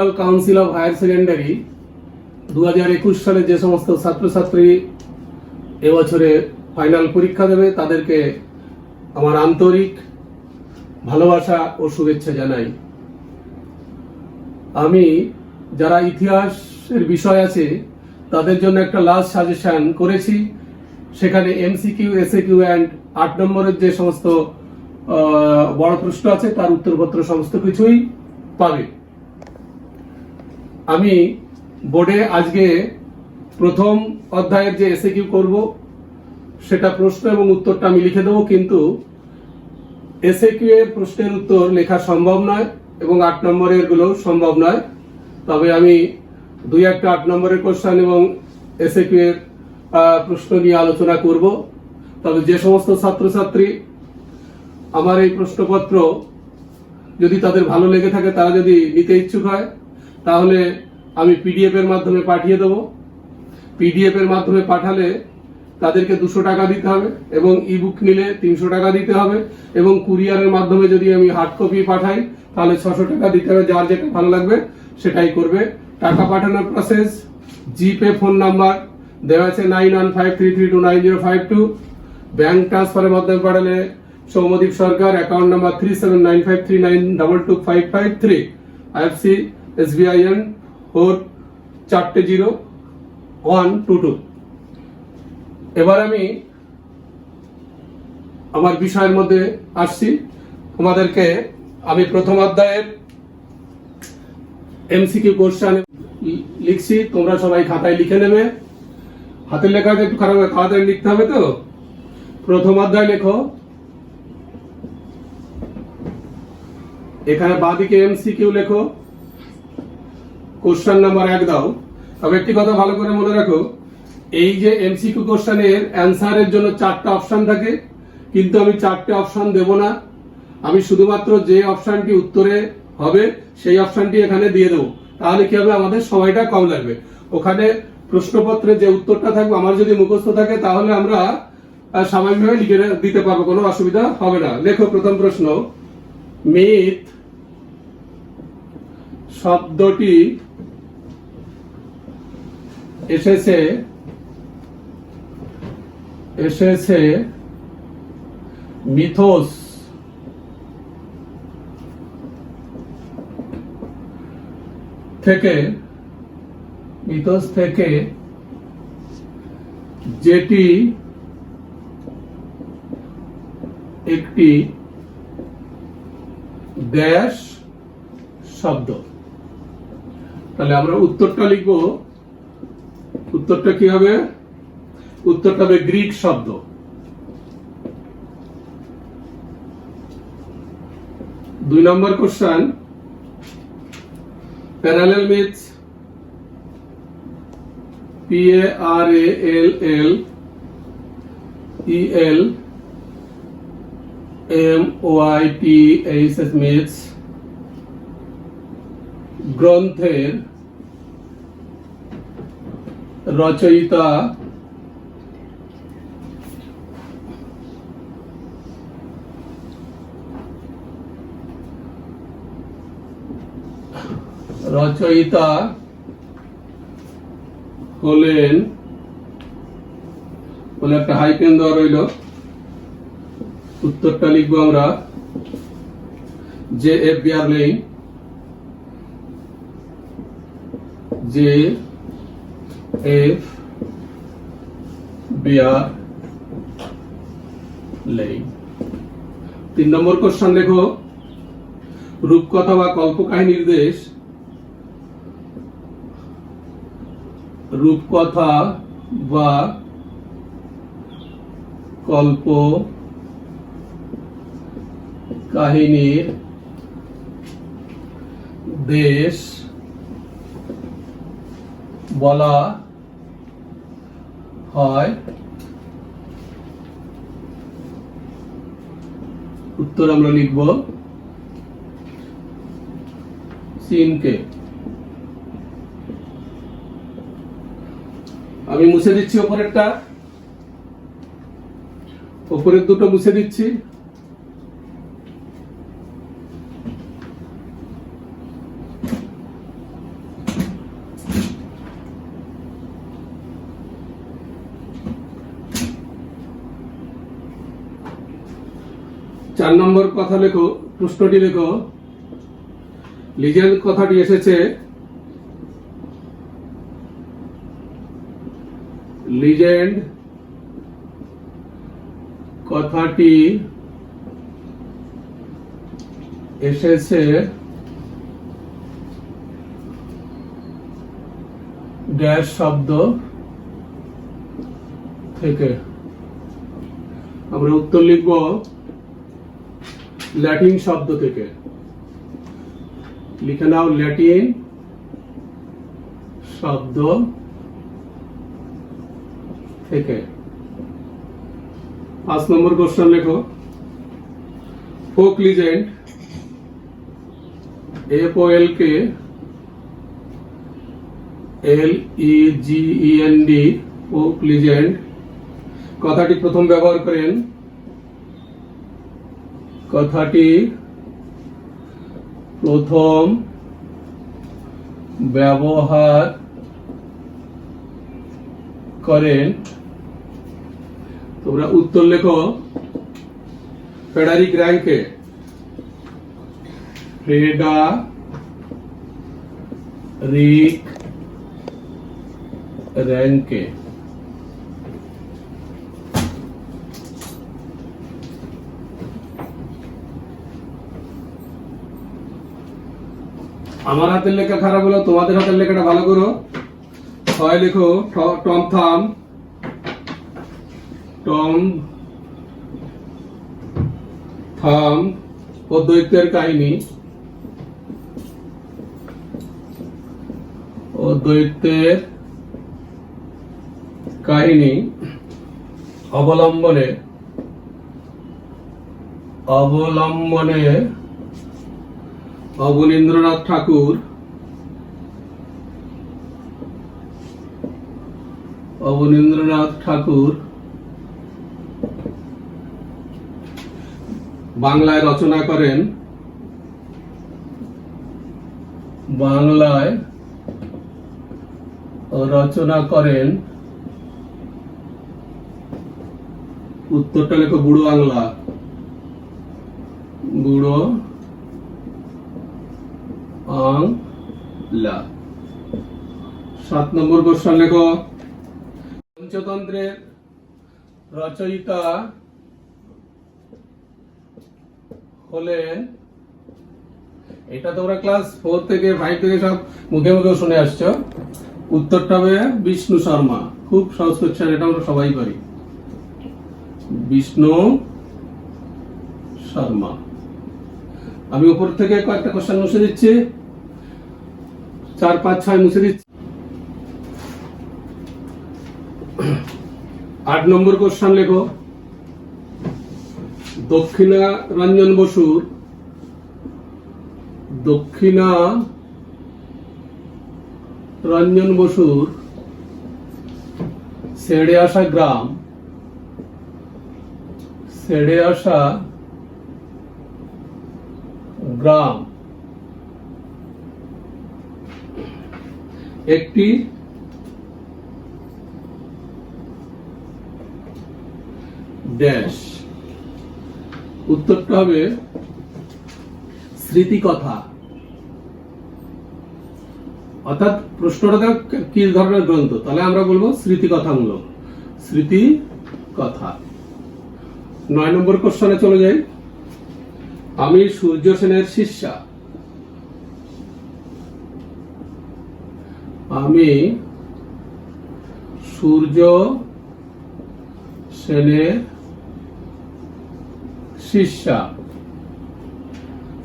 National council of higher secondary 2021 সালে যে সমস্ত ছাত্রছাত্রী এবছরে ফাইনাল পরীক্ষা দেবে তাদেরকে আমার আন্তরিক ভালোবাসা ও শুভেচ্ছা জানাই। আমি যারা ইতিহাসের বিষয় আছে তাদের জন্য একটা লাস্ট সাজেশন করেছি। সেখানে এমসিকিউ, এসএকিউ অ্যান্ড 8 নম্বরের যে সমস্ত বড় প্রশ্ন আছে তার উত্তরপত্র সমস্ত কিছুই পাবে। আমি বোর্ডে আজকে প্রথম অধ্যায়ের যে এসএকিউ করব সেটা প্রশ্ন এবং উত্তরটা আমি লিখে দেবো, কিন্তু এসএকিউ এর প্রশ্নের উত্তর লেখা সম্ভব নয় এবং 8 নম্বরের গুলো সম্ভব নয়। তবে আমি 2-1টা 8 নম্বরের কোশ্চেন এবং এসএকিউ এর প্রশ্ন নিয়ে আলোচনা করব। তবে যে সমস্ত ছাত্রছাত্রী আমার এই প্রশ্নপত্র যদি তাদের ভালো লেগে থাকে, তারা যদি নিতে ইচ্ছুক হয়, তাহলে আমি পিডিএফ এর মাধ্যমে পাঠিয়ে দেবো। পিডিএফ এর মাধ্যমে পাঠালে তাদেরকে 200 টাকা দিতে হবে এবং ইবুক নিলে 300 টাকা দিতে হবে এবং কুরিয়ারের মাধ্যমে যদি আমি হার্ড কপি পাঠাই তাহলে 600 টাকা দিতে হবে। যার যেটা ভালো লাগবে সেটাই করবে। টাকা পাঠানোর প্রসেস, জিপে ফোন নাম্বার দেওয়া আছে 9153329052। ব্যাংক ট্রান্সফারের মাধ্যমে পাঠালে সৌমদীপ সরকার, অ্যাকাউন্ট নাম্বার 379539225553, আইএফসি SBIN 4400122। এবার আমি আমার বিষয়ের মধ্যে আসছি। তোমাদেরকে আমি প্রথম অধ্যায়ের এমসিকিউ কোশ্চেন লিখছি, তোমরা সবাই খাতায় লিখে নেবে। হাতের লেখা একটু খারাপ, খাতায় লিখতে হবে তো। প্রথম অধ্যায় লেখো, এখানে বাঁদিকে এমসিকিউ লেখো, কোশ্চেন নাম্বার 1 দাও। তবে একটি কথা ভালো করে মনে রাখো, এই যে এমসিকিউ কোশ্চেনের অ্যান্সারের জন্য 4টা অপশন থাকে, কিন্তু আমি 4টে অপশন দেব না। আমি শুধুমাত্র যে অপশনটি উত্তরে হবে সেই অপশনটি এখানে দিয়ে দেবো। তাহলে কি হবে, আমাদের সময়টা কম লাগবে। ওখানে প্রশ্নপত্রে যে উত্তরটা থাকবে আমার যদি মুখস্থ থাকে তাহলে আমরা স্বাভাবিকভাবে লিখে দিতে পারবো, কোনো অসুবিধা হবে না। লেখো প্রথম প্রশ্ন, মিথ শব্দটি এসেছে মিথোস থেকে, যেটি একটি ড্যাশ শব্দ। তাহলে আমরা উত্তরটা লিখবো। উত্তরটা কি হবে? উত্তরটা হবে গ্রিক শব্দ। দুই নম্বর question, parallel myths, PARALLELMYTHS myths গ্রন্থের রচয়িতা হলেন, বলে একটা হাইপেন দেওয়া রইল। উত্তরটা লিখবো আমরা J.F. Beerling, J.F. Beerling। 3 নম্বর কোশ্চেন লেখো, রূপকথা বা কল্পকাহিনীর দেশ, রূপকথা বা কল্প কাহিনীর দেশ বলা হয়। উত্তর আমরা লিখব সিনকে। আমি মুছে দিচ্ছি উপরেরটা, উপরের দুটো মুছে দিচ্ছি। 4 নম্বর কথা লেখো, প্রশ্নটি লেখো। লিজেন্ড কথাটি এসেছে, লিজেন্ড কথাটি এসেছে ড্যাশ শব্দ থেকে। আমরা উত্তর লিখব ল্যাটিন শব্দ থেকে। লিখে নাও ল্যাটিন শব্দ থেকে। 5 নম্বর কোশ্চেন লেখো। Folk legend, FOLK LEGEND, folk legend কথাটি প্রথম ব্যবহার করেন, কথাটি প্রথম ব্যবহার করেন। তোমরা উত্তর লেখো ফ্রেডারিক র্যাঙ্কে। ফ্রেডারিক র্যাঙ্কে। আমার হাতের লেখা খারাপ হলো, তোমাদের হাতের লেখাটা ভালো করো। হয় লেখো টম থাম, টম থাম ও দৈত্যের কাহিনী, ও দৈত্যের কাহিনী অবলম্বনে অবনীন্দ্রনাথ ঠাকুর বাংলায় রচনা করেন। উত্তরটা লেখো বুড়ো বাংলা। 7 নম্বর কোশ্চেন লেখো। পঞ্চতন্ত্রের রচয়িতা হলেন, এটা তোমরা ক্লাস 4 থেকে 5 থেকে সব মুখে মুখে শুনে আসছো। উত্তরটা হবে বিষ্ণু শর্মা। খুব সহজ কোশ্চেন, এটা আমরা সবাই পারি। বিষ্ণু শর্মা। আমি উপর থেকে কয়েকটা কোশ্চেন মুছে দিচ্ছি, 4, 5, 6 মুছে দিচ্ছি। 8 নম্বর কোশ্চেন লেখো। দক্ষিণারঞ্জন বসুর ছেড়ে আসা গ্রাম একটি ড্যাশ। উত্তরটা হবে স্মৃতিকথা। অর্থাৎ প্রশ্নটা কি ধরনের গ্রন্থ, তাহলে আমরা বলবো স্মৃতিকথামূলক, স্মৃতিকথা। 9 নম্বর কোশ্চেনে চলে যাই। আমি সূর্য সেনের শিষ্যা। আমি সূর্য সেনের শিষ্যা।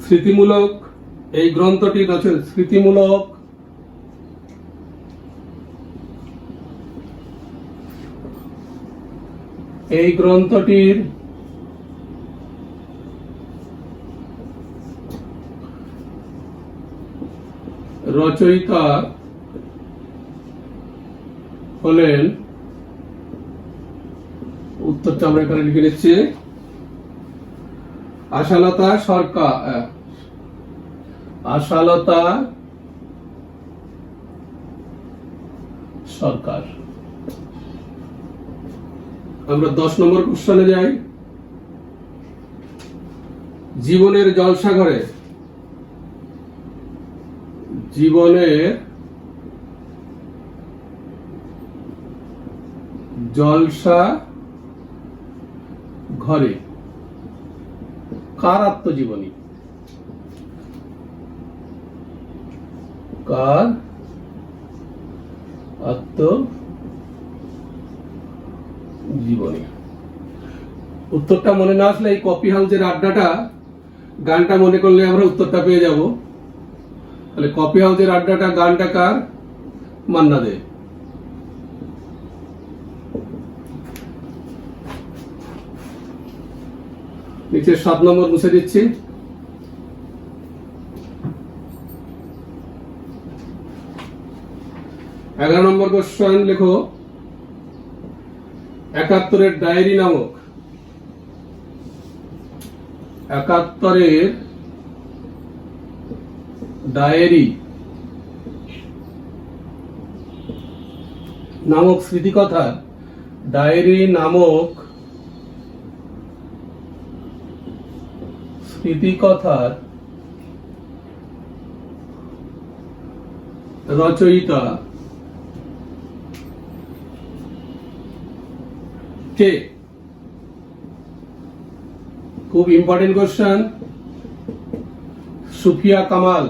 স্মৃতিমূলক এই গ্রন্থটি স্মৃতিমূলক এই গ্রন্থটির রচয়িতা হলেন, উত্তরটা আমরা এখানে লিখে নিচ্ছি, আশালতা সরকার। আমরা 10 নম্বর কোশ্চেনে যাই। জীবনের জলসাঘরে, জীবনের জলসা ঘরে কার আত্মজীবনী? কার আত্মজীবনী? উত্তরটা মনে না আসলে এই কফি হাউসের আড্ডাটা গানটা মনে করলে আমরা উত্তরটা পেয়ে যাব। তাহলে কফি হাউসের আড্ডাটা গানটা কার? মান্না দে। নিচে 7 নম্বর মুছে দিচ্ছি। 11 নম্বর কোশ্চেন লেখো, 71-এর ডায়েরি নামক 71-এর ডায়েরি নামক স্মৃতিকথা, ডায়েরি নামক স্মৃতিকথার রচয়িতা কে? খুব ইম্পর্টেন্ট কোশ্চেন। সুফিয়া কামাল।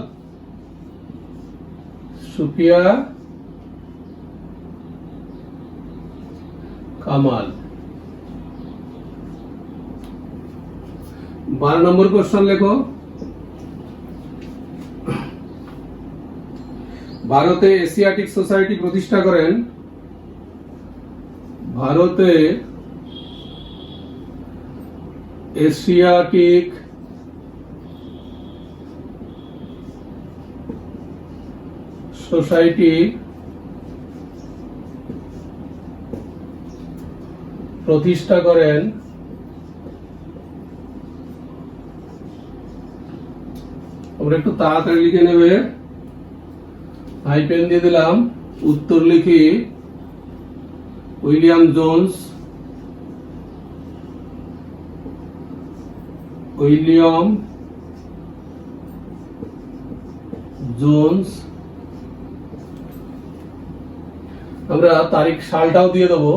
সুফিয়া কামাল। 12 নম্বর কোশ্চেন লেখো, ভারতে এশিয়াটিক সোসাইটি প্রতিষ্ঠা করেন, ভারতে এশিয়াটিক সোসাইটি প্রতিষ্ঠা করেন আমরা একটু তাড়াতাড়ি লিখে নেবে, হাইপেন দিয়ে দিলাম। উত্তর লিখি, উইলিয়াম জোন্স। William Jones. আমরা তারিখ সালটাও দিয়ে দেবো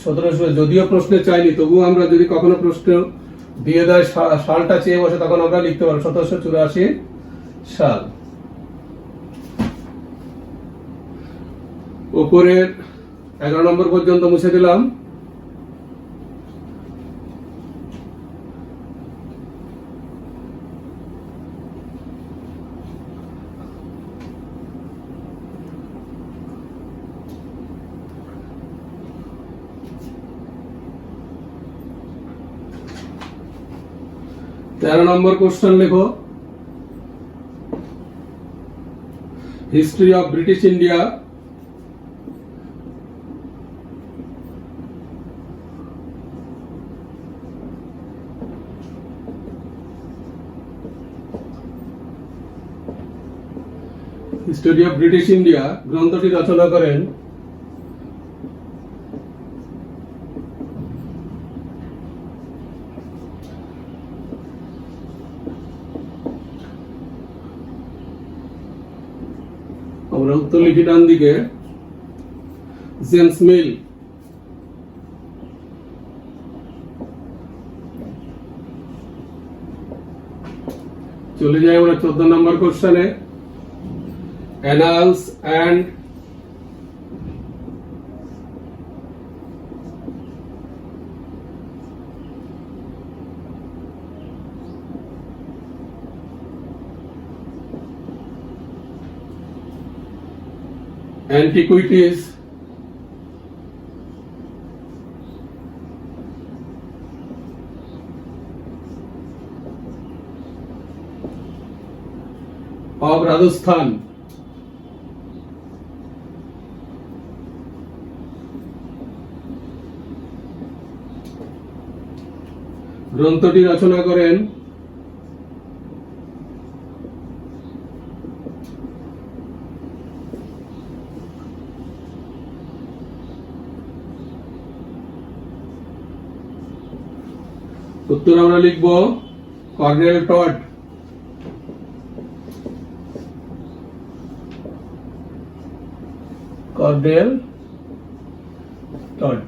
1700, যদিও প্রশ্নে চাইনি তবুও আমরা যদি কখনো প্রশ্ন দিয়ে দেয় সালটা চেয়ে বসে তখন আমরা লিখতে পারবো 1784 সাল। উপরের 11 নম্বর পর্যন্ত মুছে দিলাম। তেরো নম্বর কোশ্চেন লেখো, history of British India history of British India গ্রন্থটি রচনা করেন আমরা উত্তর লিখি ডান দিকে, জেমস মিল। চলে যাই আমরা 14 নম্বর কোশ্চেনে, annals and antiquities of Rajasthan গ্রন্থটি রচনা করেন উত্তর আমরা লিখব কর্নেল টড, কর্নেল টড।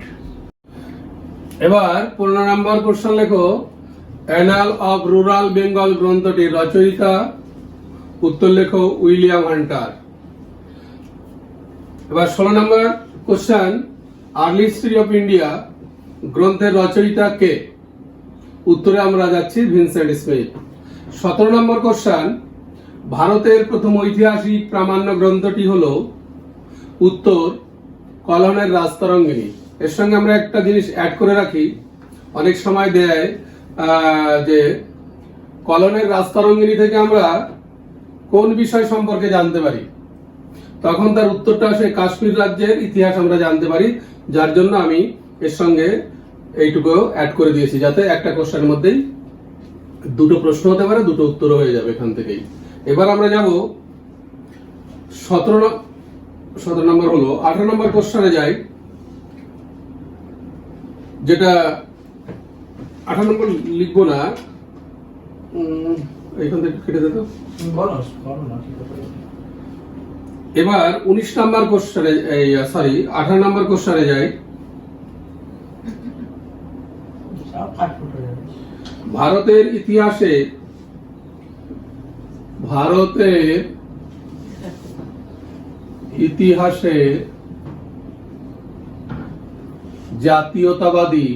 এবার 15 নম্বর কোশ্চেন লেখো, অ্যানাল অফ রুরাল বেঙ্গল গ্রন্থটির রচয়িতা, উত্তর লেখো উইলিয়াম হান্টার। এবার 16 নম্বর question, early history of India গ্রন্থের রচয়িতা কে? উত্তরে আমরা যাচ্ছি ভিনসেন্ট স্মিথ। 17 নম্বর কোশ্চেন, ভারতের প্রথম ঐতিহাসিক প্রামাণ্য গ্রন্থটি হলো? উত্তর কলনের রাজতরঙ্গিনী। এর সঙ্গে আমরা একটা জিনিস অ্যাড করে রাখি, অনেক সময় দেয় যে কলনের রাজতরঙ্গিনী থেকে আমরা কোন বিষয় সম্পর্কে জানতে পারি, তখন তার উত্তরটা আসে কাশ্মীর রাজ্যের ইতিহাস আমরা জানতে পারি, যার জন্য আমি এর সঙ্গে এইটুকু অ্যাড করে দিয়েছি, যাতে একটা কোশ্চেনের মধ্যেই দুটো প্রশ্ন হতে পারে, দুটো উত্তর হয়ে যাবে এখান থেকেই। এবার আমরা যাব 17 নম্বর হলো 18 নম্বর কোশ্চেনে যাই, যেটা 18 নম্বর লিখবো না, এখান থেকে কেটে দিত। এবার 19 নম্বর কোশ্চেনে, 18 নম্বর কোশ্চেনে যাই। ভারতের ইতিহাসে জাতীয়তাবাদী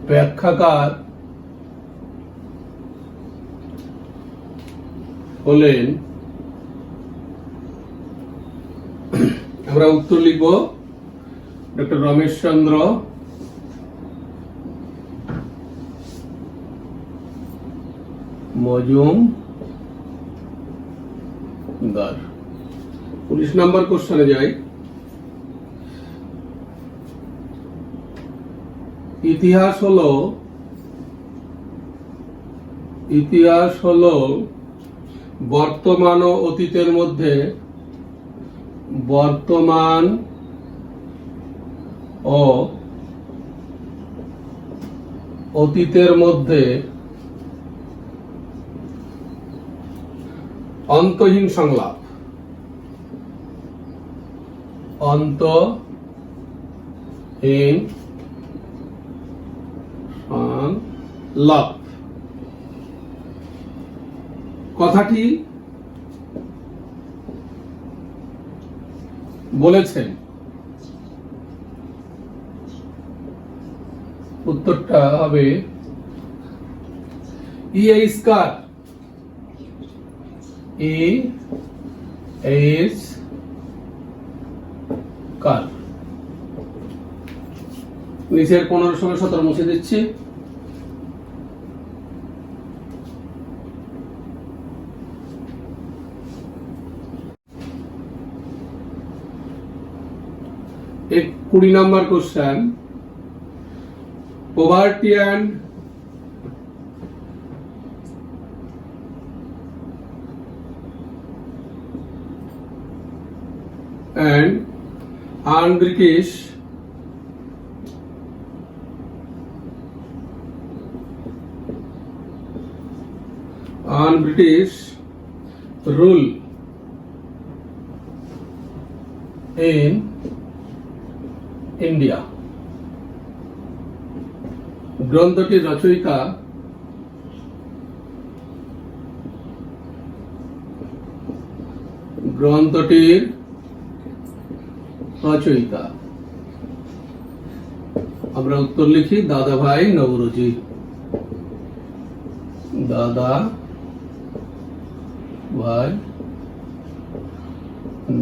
ব্যাখ্যাকার হলেন, আমরা উত্তর লিখব ডক্টর রমেশচন্দ্র মজুমদার। 19 নম্বর কোশ্চেনে যাই। ইতিহাস হলো বর্তমান ও অতীতের মধ্যে অন্তহীন সংলাপ। কথাটি বলেছেন, উত্তরটা হবে E.H. কার। E.H. কার। নিচের 15, 16, 17 মুছে দিচ্ছি। एक 20 নম্বর question, poverty and un-British rule in India গ্রন্থটির রচয়িতা আমরা উত্তর লিখি দাদাভাই নওরোজি। দাদাভাই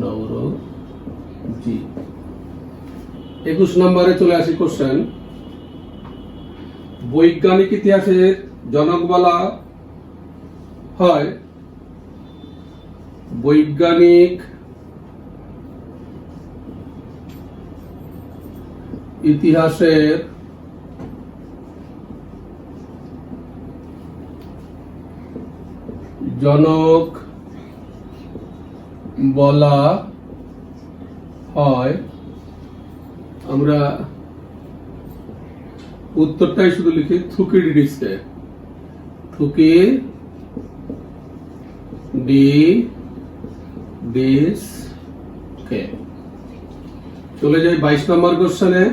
নওরোজি। 21 নম্বরে চলে আসি কোশ্চেন, বৈজ্ঞানিক ইতিহাসের জনক বলা হয়? বৈজ্ঞানিক ইতিহাসের জনক বলা হয়, আমরা উত্তরটাই শুধু লিখি থুকিডিডিসকে। থুকিডিডিসকে। চলে যাই 22 নম্বর কোশ্চেনে।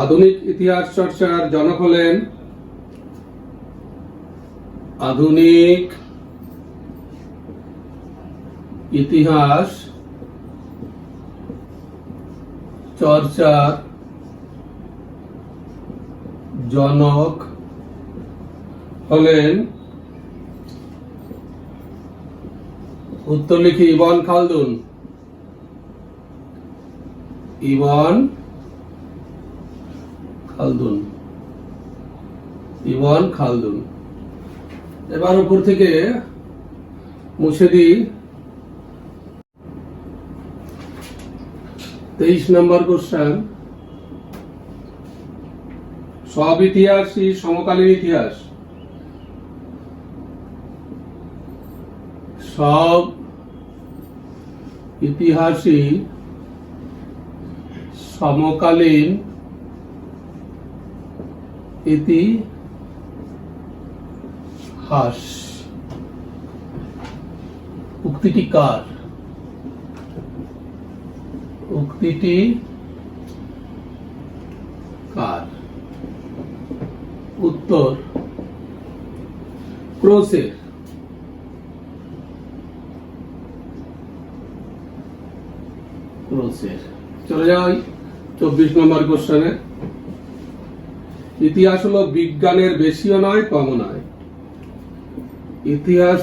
আধুনিক ইতিহাস চর্চার জনক হলেন আধুনিক ইতিহাস চর্চার জনক হলেন, উত্তর লিখি ইবন খালদুন। ইবন খালদুন। এবার উপর থেকে মুছে দিই 23 নম্বর কোশ্চেন। সব ইতিহাসই সমকালীন ইতিহাস। সব ইতিহাসই সমকালীন ইতিহাস। উক্তিটি কার? উক্তিটি কার? উত্তর ক্রোসের। চলে যাই 24 নম্বর কোশ্চেনে। ইতিহাস হলো বিজ্ঞানের বেশিও নয় কমও নয়। ইতিহাস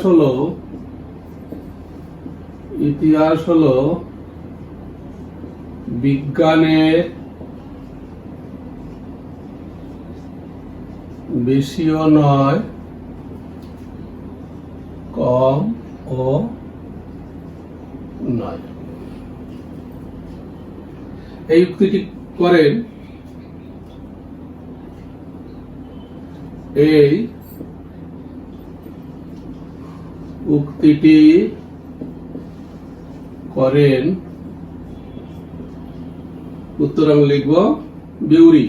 হলো বিজ্ঞানের বেশিও নয় কম ও নয়। এই উক্তিটি করেন উত্তর আমি লিখব বিউরি।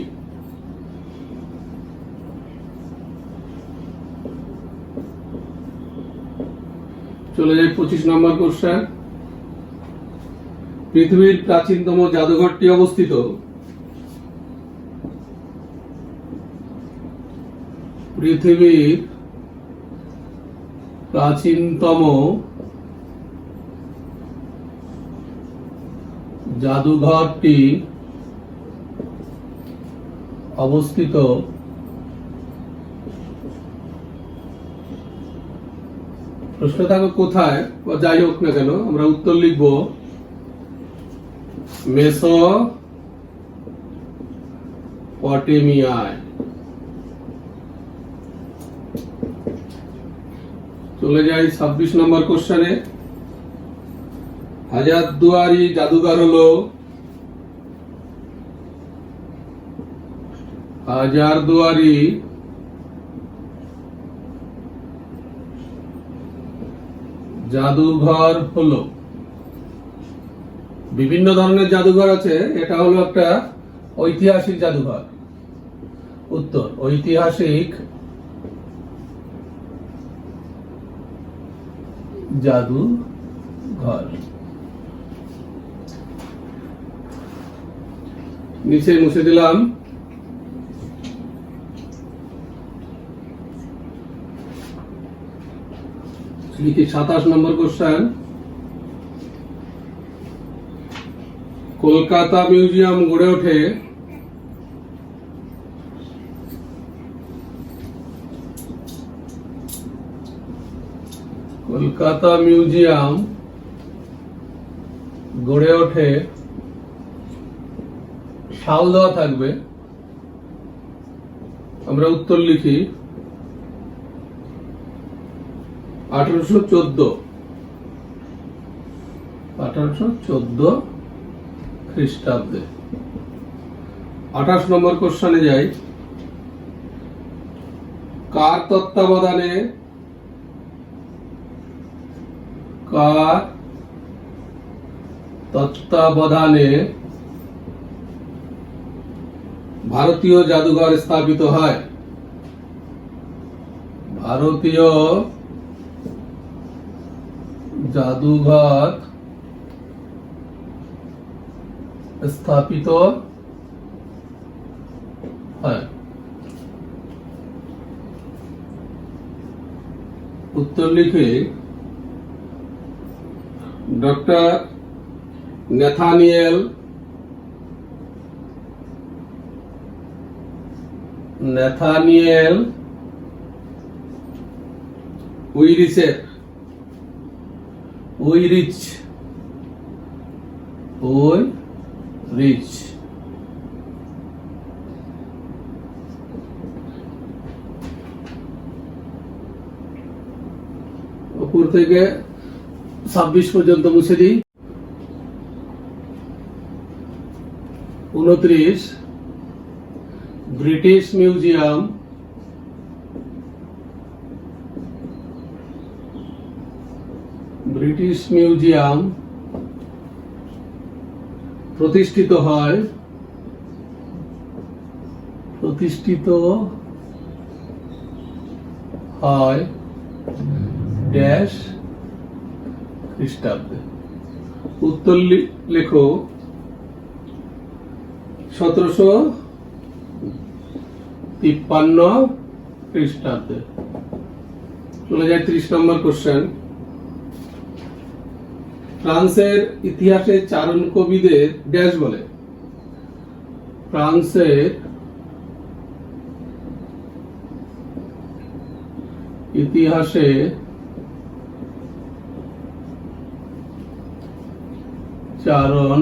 চলে যাই 25 নম্বর কোশ্চেন। পৃথিবীর প্রাচীনতম জাদুঘরটি অবস্থিত? পৃথিবীর প্রাচীনতম জাদুঘরটি অবস্থিত প্রশ্ন থাকবে কোথায়, যাই হোক না কেন আমরা উত্তর লিখব মেসোপটেমিয়ায়। চলে যাই 26 নম্বর কোশ্চেনে। হাজারদুয়ারি জাদুঘর হলো? হাজারদুয়ারি জাদুঘর হলো, বিভিন্ন ধরনের জাদুঘর আছে, এটা হলো একটা ঐতিহাসিক জাদুঘর। উত্তর ঐতিহাসিক জাদুঘর। নিচে মুছে দিলাম। লিখি 27 নম্বর কোশ্চেন। কলকাতা মিউজিয়াম গড়ে ওঠে সাল দেওয়া থাকবে, আমরা উত্তর লিখি 1814 খ্রিস্টাব্দে। 28 নম্বর কোশ্চেনে যাই। কার তত্ত্বাবধানে ভারতীয় জাদুঘর স্থাপিত হয়? ভারতীয় জাদুঘর স্থাপিত হয়। উত্তর লিখে ডক্টর ন্যাথানিয়েল উইরিচ উপর থেকে 26 পর্যন্ত মুছে দিই। 29 ব্রিটিশ মিউজিয়াম প্রতিষ্ঠিত হয় ড্যাশ খ্রিস্টাব্দে। উত্তর লেখো 1753 খ্রিস্টাব্দে। চলে যায় 30 নম্বর কোশ্চেন। ফ্রান্সের ইতিহাসে চারণ কবিদের ড্যাশ বলে? ফ্রান্সের ইতিহাসে চারণ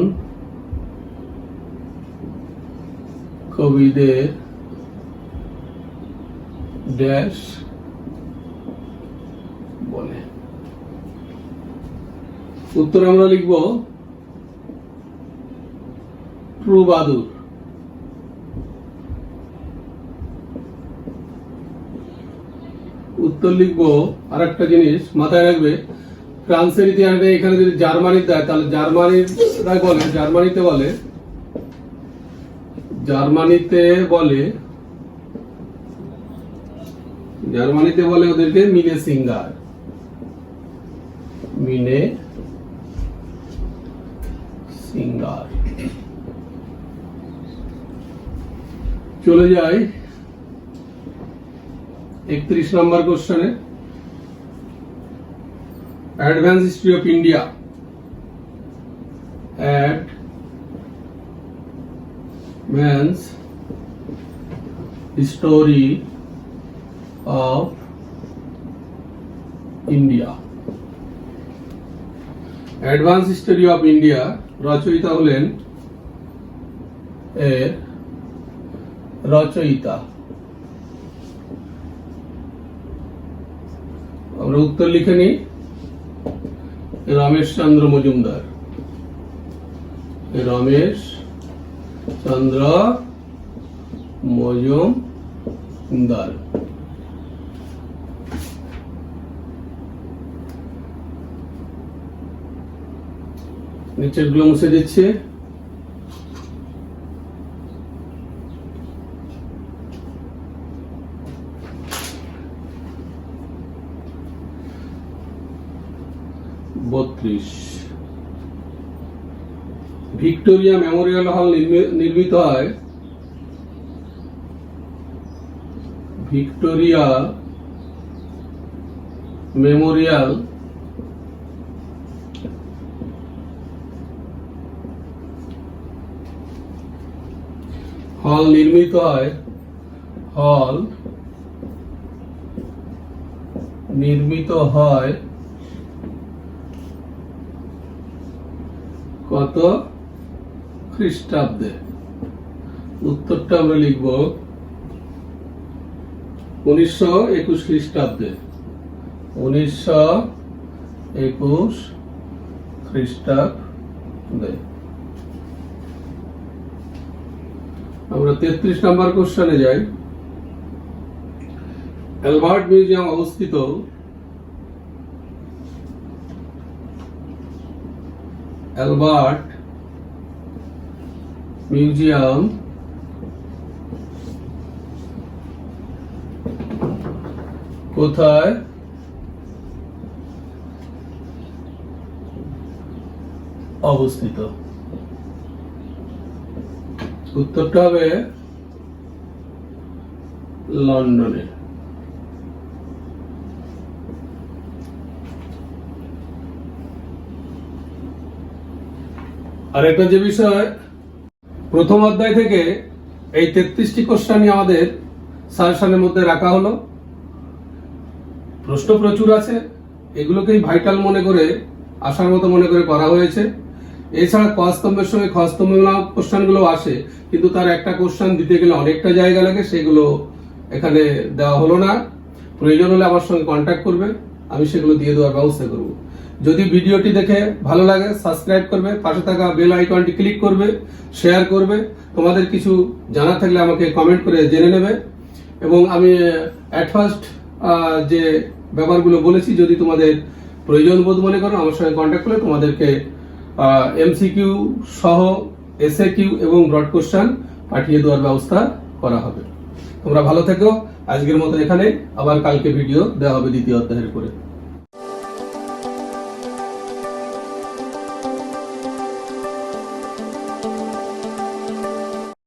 কবিদের ড্যাশ বলে? উত্তর আমরা লিখব ট্রুবাদুর। উত্তর লিখব আর একটা জিনিস মাথায় রাখবে, ফ্রান্সের ইতিহাসে এখানে যদি জার্মানি দেয় তাহলে জার্মানিতে বলে ওদেরকে মিনে সিঙ্গার। চলে যাই 31 নম্বর কোশ্চেনে। Advance history of India. Advance history of India. Advance history of India রচয়িতা হলেন আমরা উত্তর লিখে নিই রমেশ চন্দ্র মজুমদার। নিচের গুলো মুছে দিচ্ছে। ভিক্টোরিয়া মেমোরিয়াল হল নির্মিত হয় ভিক্টোরিয়া মেমোরিয়াল হল নির্মিত হয় কত খ্রিস্টাব্দে? উত্তরটা আমরা লিখব 1921 খ্রিস্টাব্দে। 1921 খ্রিস্টাব্দে। আমরা 33 নম্বর কোশ্চেনে যাই। অ্যালবার্ট মিউজিয়াম অবস্থিত অ্যালবার্ট মিউজিয়াম কোথায় অবস্থিত? উত্তরটা হবে লন্ডনে। আরেকটা যে বিষয়, প্রথম অধ্যায় থেকে এই 33টি কোশ্চেনই আমাদের সাজেশনের মধ্যে রাখা হলো। প্রশ্ন প্রচুর আছে, এগুলোকেই ভাইটাল মনে করে, আসার মতো মনে করে করা হয়েছে। এছাড়া ক স্তম্ভের সঙ্গে খ স্তম্ভমূলক কোশ্চেনগুলো আসে, কিন্তু তার একটা কোশ্চেন দিতে গেলে অনেকটা জায়গা লাগে, সেগুলো এখানে দেওয়া হলো না। প্রয়োজন হলে আমার সঙ্গে কন্ট্যাক্ট করবে, আমি সেগুলো দিয়ে দেওয়ার ব্যবস্থা করব। যদি ভিডিওটি দেখে ভালো লাগে সাবস্ক্রাইব করবে, পাশে থাকা বেল আইকনটি ক্লিক করবে, শেয়ার করবে। তোমাদের কিছু জানা থাকলে আমাকে কমেন্ট করে জেনে নেবে। এবং আমি অ্যাট ফার্স্ট যে ব্যাপারগুলো বলেছি, যদি তোমাদের প্রয়োজন বোধ মনে করো, আমার সঙ্গে কন্ট্যাক্ট করলে তোমাদেরকে এমসিকিউ সহ এসএকিউ এবং ব্রড কোশ্চেন পাঠিয়ে দেওয়ার ব্যবস্থা করা হবে। তোমরা ভালো থেকো। আজকের মতো এখানে, আবার কালকে ভিডিও দেওয়া হবে দ্বিতীয় অধ্যায়ের উপরে।